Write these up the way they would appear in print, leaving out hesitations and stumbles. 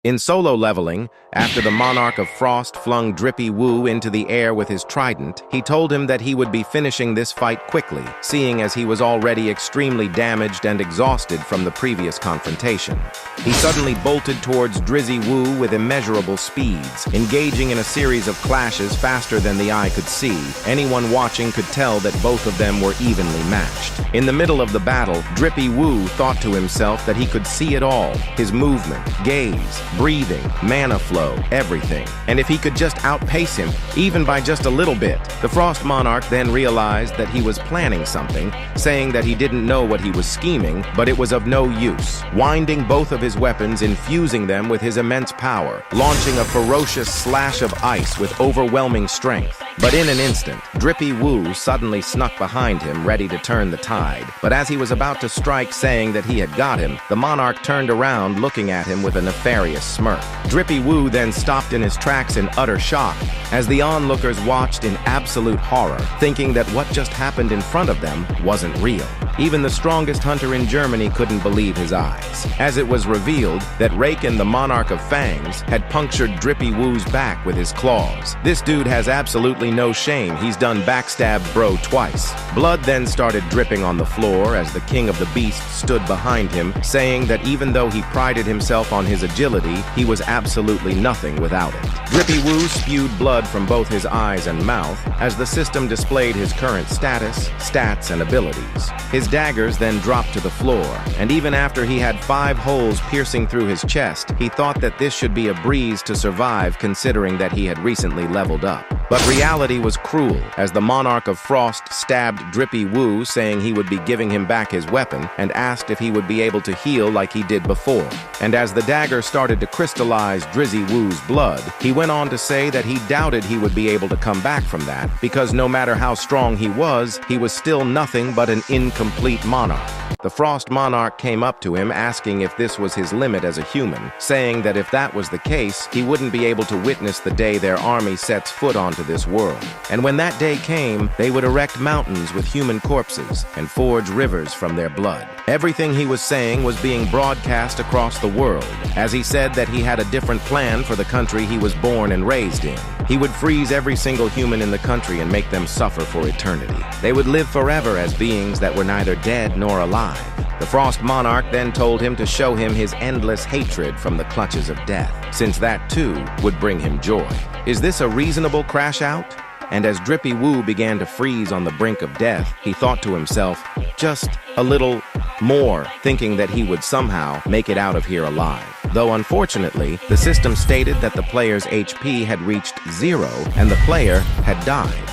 In solo leveling, after the Monarch of Frost flung Drippy Woo into the air with his trident, he told him that he would be finishing this fight quickly, seeing as he was already extremely damaged and exhausted from the previous confrontation. He suddenly bolted towards Drizzy Woo with immeasurable speeds, engaging in a series of clashes faster than the eye could see. Anyone watching could tell that both of them were evenly matched. In the middle of the battle, Drippy Woo thought to himself that he could see it all: his movement, gaze, breathing, mana flow, everything. And if he could just outpace him, even by just a little bit. The Frost Monarch then realized that he was planning something, saying that he didn't know what he was scheming, but it was of no use. Winding both of his weapons, infusing them with his immense power, launching a ferocious slash of ice with overwhelming strength. But in an instant, Drippy Woo suddenly snuck behind him, ready to turn the tide. But as he was about to strike, saying that he had got him, the Monarch turned around, looking at him with a nefarious smirk. Drippy Woo then stopped in his tracks in utter shock, as the onlookers watched in absolute horror, thinking that what just happened in front of them wasn't real. Even the strongest hunter in Germany couldn't believe his eyes, as it was revealed that Raken, the Monarch of Fangs, had punctured Drippy Woo's back with his claws. This dude has absolutely no shame. He's done backstab bro twice. Blood then started dripping on the floor as the King of the Beasts stood behind him, saying that even though he prided himself on his agility, he was absolutely nothing without it. Drippy Woo spewed blood from both his eyes and mouth as the system displayed his current status, stats, and abilities. His daggers then dropped to the floor, and even after he had 5 holes piercing through his chest, he thought that this should be a breeze to survive, considering that he had recently leveled up. But reality was cruel, as the Monarch of Frost stabbed Drippy Woo, saying he would be giving him back his weapon, and asked if he would be able to heal like he did before. And as the dagger started to crystallize Drizzy Woo's blood, he went on to say that he doubted he would be able to come back from that, because no matter how strong he was still nothing but an incomplete monarch. The Frost Monarch came up to him, asking if this was his limit as a human, saying that if that was the case, he wouldn't be able to witness the day their army sets foot onto this world. And when that day came, they would erect mountains with human corpses and forge rivers from their blood. Everything he was saying was being broadcast across the world, as he said that he had a different plan for the country he was born and raised in. He would freeze every single human in the country and make them suffer for eternity. They would live forever as beings that were neither dead nor alive. The Frost Monarch then told him to show him his endless hatred from the clutches of death, since that too would bring him joy. Is this a reasonable crash out? And as Drippy Woo began to freeze on the brink of death, he thought to himself, just a little more, thinking that he would somehow make it out of here alive. Though unfortunately, the system stated that the player's HP had reached 0 and the player had died.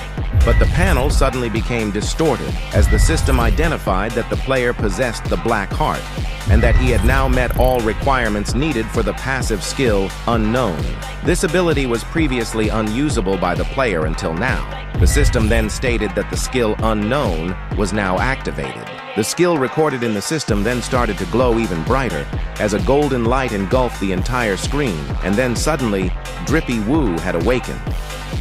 But the panel suddenly became distorted as the system identified that the player possessed the Black Heart and that he had now met all requirements needed for the passive skill Unknown. This ability was previously unusable by the player until now. The system then stated that the skill Unknown was now activated. The skill recorded in the system then started to glow even brighter as a golden light engulfed the entire screen, and then suddenly, Drippy Woo had awakened.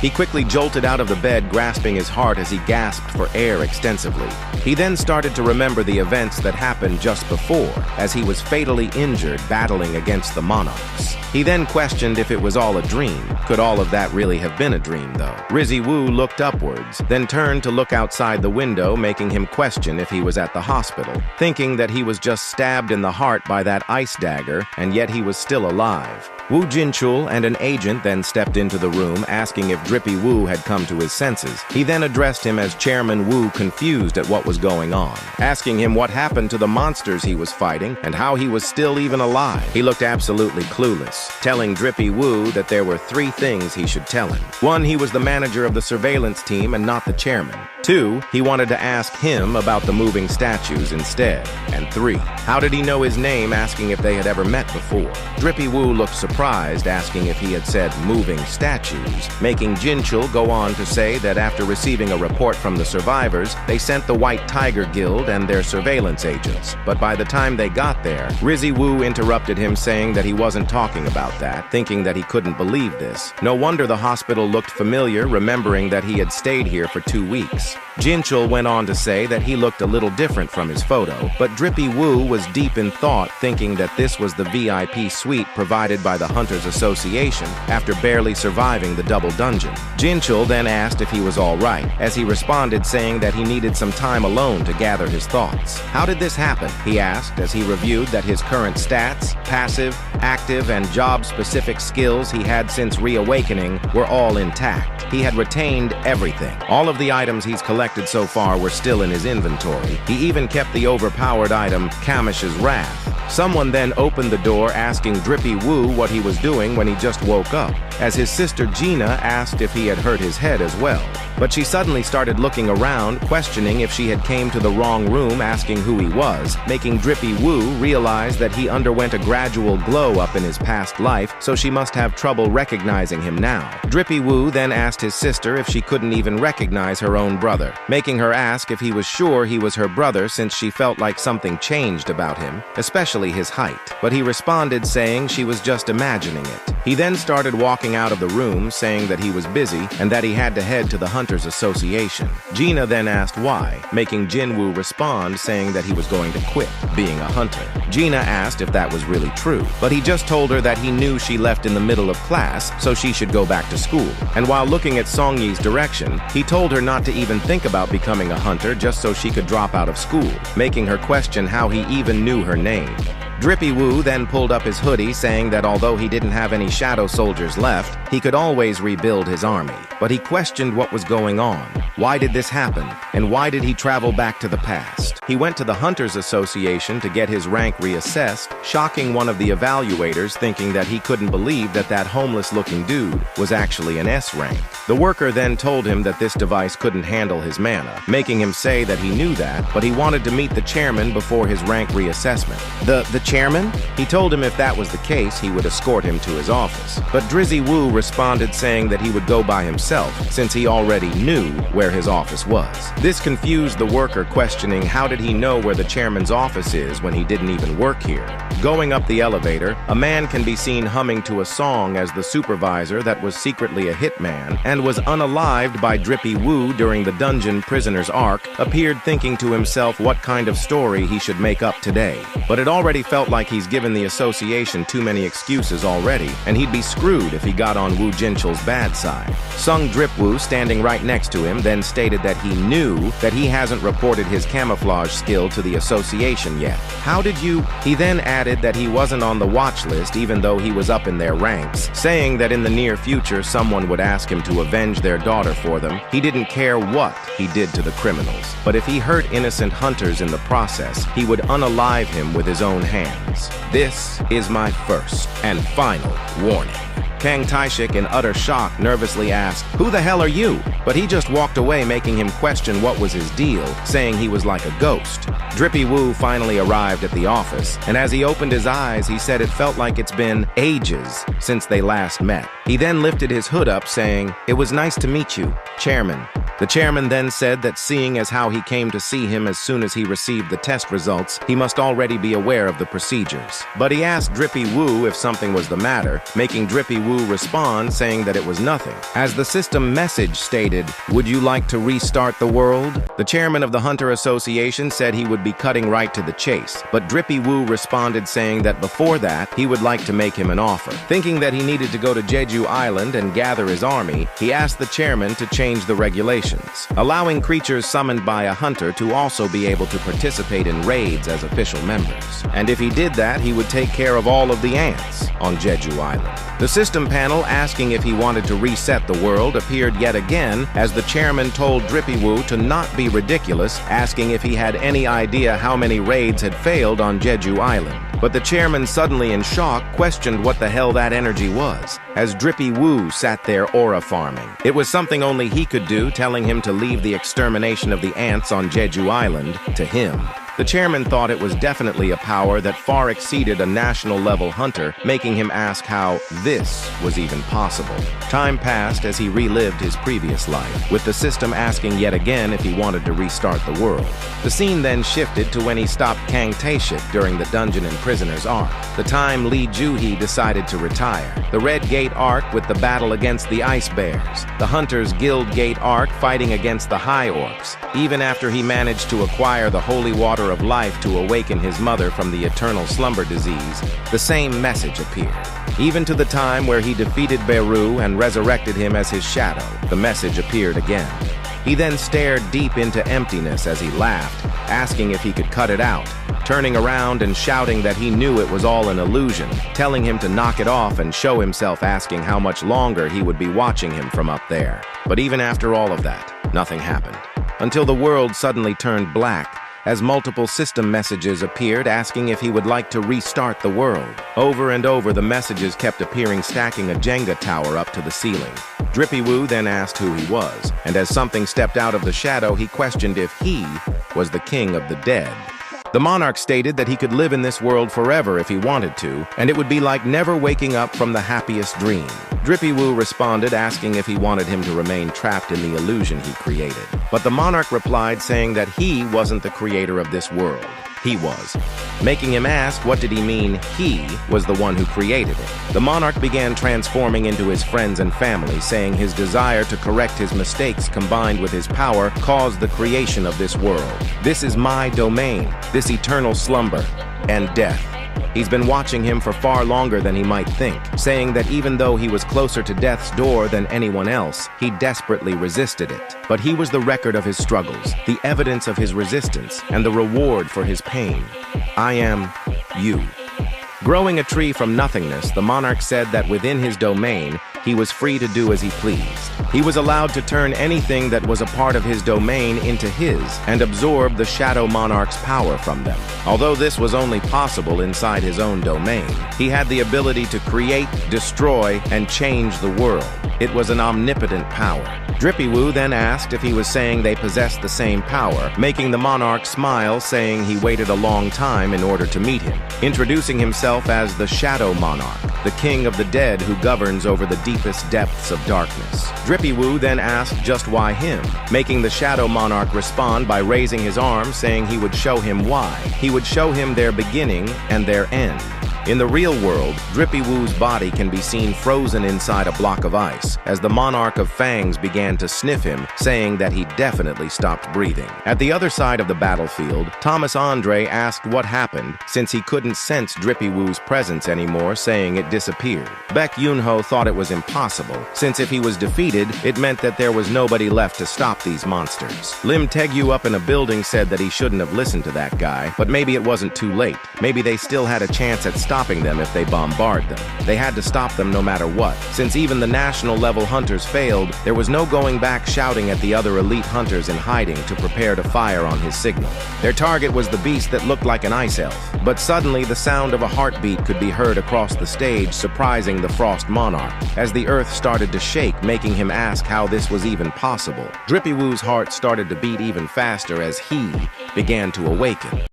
He quickly jolted out of the bed, grasping his heart as he gasped for air extensively. He then started to remember the events that happened just before, as he was fatally injured battling against the Monarchs. He then questioned if it was all a dream. Could all of that really have been a dream, though? Drizzy Woo looked upwards, then turned to look outside the window, making him question if he was at the hospital, thinking that he was just stabbed in the heart by that ice dagger, and yet he was still alive. Woo Jinchul and an agent then stepped into the room, asking if Drippy Woo had come to his senses. He then addressed him as Chairman Woo, confused at what was going on, asking him what happened to the monsters he was fighting and how he was still even alive. He looked absolutely clueless, telling Drippy Woo that there were 3 things he should tell him. 1, he was the manager of the surveillance team and not the chairman. 2, he wanted to ask him about the moving statues instead. And 3, how did he know his name, asking if they had ever met before. Drippy Woo looked surprised, asking if he had said moving statues, making Jinchul go on to say that after receiving a report from the survivors, they sent the White Tiger Guild and their surveillance agents. But by the time they got there, Drizzy Woo interrupted him, saying that he wasn't talking about that, thinking that he couldn't believe this. No wonder the hospital looked familiar, remembering that he had stayed here for 2 weeks. Jinchul went on to say that he looked a little different from his photo, but Drippy Woo was deep in thought, thinking that this was the VIP suite provided by the Hunters Association after barely surviving the double dungeon. Jinchul then asked if he was all right, as he responded saying that he needed some time alone to gather his thoughts. How did this happen? He asked as he reviewed that his current stats, passive, active, and job-specific skills he had since reawakening were all intact. He had retained everything. All of the items he's collected so far were still in his inventory. He even kept the overpowered item, Kamish's Wrath. Someone then opened the door asking Drippy Woo what he was doing when he just woke up, as his sister Gina asked if he had hurt his head as well. But she suddenly started looking around, questioning if she had came to the wrong room asking who he was, making Drippy Woo realize that he underwent a gradual glow-up in his past life, so she must have trouble recognizing him now. Drippy Woo then asked his sister if she couldn't even recognize her own brother, making her ask if he was sure he was her brother since she felt like something changed about him, especially his height. But he responded saying she was just imagining it. He then started walking out of the room saying that he was busy and that he had to head to the Hunters Association. Gina then asked why, making Jinwoo respond saying that he was going to quit being a hunter. Gina asked if that was really true, but he just told her that he knew she left in the middle of class, so she should go back to school. And while looking at Songyi's direction, he told her not to even think about becoming a hunter just so she could drop out of school, making her question how he even knew her name. Drippy Woo then pulled up his hoodie saying that although he didn't have any shadow soldiers left, he could always rebuild his army. But he questioned what was going on. Why did this happen? And why did he travel back to the past? He went to the Hunters Association to get his rank reassessed, shocking one of the evaluators, thinking that he couldn't believe that that homeless-looking dude was actually an S rank. The worker then told him that this device couldn't handle his mana, making him say that he knew that, but he wanted to meet the chairman before his rank reassessment. The chairman? He told him if that was the case, he would escort him to his office. But Drizzy Woo responded saying that he would go by himself, since he already knew where his office was. This confused the worker, questioning how did he know where the chairman's office is when he didn't even work here. Going up the elevator, a man can be seen humming to a song as the supervisor that was secretly a hitman and was unalived by Drippy Woo during the dungeon prisoner's arc, appeared thinking to himself what kind of story he should make up today. But it already felt like he's given the association too many excuses already, and he'd be screwed if he got on Woo Jinchul's bad side. Sung Drip Woo, standing right next to him, then stated that he knew that he hasn't reported his camouflage skill to the association yet. How did you? He then added that he wasn't on the watch list even though he was up in their ranks, saying that in the near future someone would ask him to avenge their daughter for them. He didn't care what he did to the criminals, but if he hurt innocent hunters in the process, he would unalive him with his own hands. This is my first and final warning. Kang Taishik, in utter shock, nervously asked, "Who the hell are you?" But he just walked away, making him question what was his deal, saying he was like a ghost. Drippy Woo finally arrived at the office, and as he opened his eyes, he said it felt like it's been ages since they last met. He then lifted his hood up, saying, "It was nice to meet you, Chairman." The chairman then said that seeing as how he came to see him as soon as he received the test results, he must already be aware of the procedures. But he asked Drippy Woo if something was the matter, making Drippy Woo respond saying that it was nothing. As the system message stated, "Would you like to restart the world?" The chairman of the Hunter Association said he would be cutting right to the chase, but Drippy Woo responded saying that before that, he would like to make him an offer. Thinking that he needed to go to Jeju Island and gather his army, he asked the chairman to change the regulations, allowing creatures summoned by a hunter to also be able to participate in raids as official members. And if he did that, he would take care of all of the ants on Jeju Island. The system panel asking if he wanted to reset the world appeared yet again as the chairman told Drippy Woo to not be ridiculous, asking if he had any idea how many raids had failed on Jeju Island. But the chairman, suddenly in shock, questioned what the hell that energy was, as Drippy Woo sat there aura farming. It was something only he could do, telling him to leave the extermination of the ants on Jeju Island to him. The chairman thought it was definitely a power that far exceeded a national-level hunter, making him ask how this was even possible. Time passed as he relived his previous life, with the system asking yet again if he wanted to restart the world. The scene then shifted to when he stopped Kang Tae-shik during the Dungeon and Prisoners arc, the time Lee Joo-hee decided to retire. The Red Gate arc with the battle against the Ice Bears, the Hunters Guild Gate arc fighting against the High Orcs. Even after he managed to acquire the holy water of life to awaken his mother from the eternal slumber disease, the same message appeared. Even to the time where he defeated Beru and resurrected him as his shadow, the message appeared again. He then stared deep into emptiness as he laughed, asking if he could cut it out, turning around and shouting that he knew it was all an illusion, telling him to knock it off and show himself, asking how much longer he would be watching him from up there. But even after all of that, nothing happened, until the world suddenly turned black as multiple system messages appeared asking if he would like to restart the world. Over and over, the messages kept appearing, stacking a Jenga tower up to the ceiling. Drippy Woo then asked who he was, and as something stepped out of the shadow, he questioned if he was the king of the dead. The monarch stated that he could live in this world forever if he wanted to, and it would be like never waking up from the happiest dream. Drippy Woo responded, asking if he wanted him to remain trapped in the illusion he created. But the monarch replied, saying that he wasn't the creator of this world. He was, making him ask what did he mean he was the one who created it. The monarch began transforming into his friends and family, saying his desire to correct his mistakes combined with his power caused the creation of this world. This is my domain, this eternal slumber and death. He's been watching him for far longer than he might think, saying that even though he was closer to death's door than anyone else, he desperately resisted it. But he was the record of his struggles, the evidence of his resistance, and the reward for his pain. I am you. Growing a tree from nothingness, the monarch said that within his domain, he was free to do as he pleased. He was allowed to turn anything that was a part of his domain into his and absorb the Shadow Monarch's power from them. Although this was only possible inside his own domain, he had the ability to create, destroy, and change the world. It was an omnipotent power. Drippy Woo then asked if he was saying they possessed the same power, making the monarch smile, saying he waited a long time in order to meet him, introducing himself as the Shadow Monarch, the king of the dead who governs over the deepest depths of darkness. Drippy Woo then asked just why him, making the Shadow Monarch respond by raising his arm, saying he would show him why. He would show him their beginning and their end. In the real world, Drippy Woo's body can be seen frozen inside a block of ice, as the Monarch of Fangs began to sniff him, saying that he definitely stopped breathing. At the other side of the battlefield, Thomas Andre asked what happened, since he couldn't sense Drippy Woo's presence anymore, saying it disappeared. Baek Yoon-ho thought it was impossible, since if he was defeated, it meant that there was nobody left to stop these monsters. Lim Taegyu up in a building said that he shouldn't have listened to that guy, but maybe it wasn't too late. Maybe they still had a chance at stopping them if they bombard them. They had to stop them no matter what. Since even the national-level hunters failed, there was no going back shouting at the other elite hunters in hiding to prepare to fire on his signal. Their target was the beast that looked like an ice elf. But suddenly, the sound of a heartbeat could be heard across the stage, surprising the Frost Monarch, as the earth started to shake, making him ask how this was even possible. Drippy Woo's heart started to beat even faster as he began to awaken.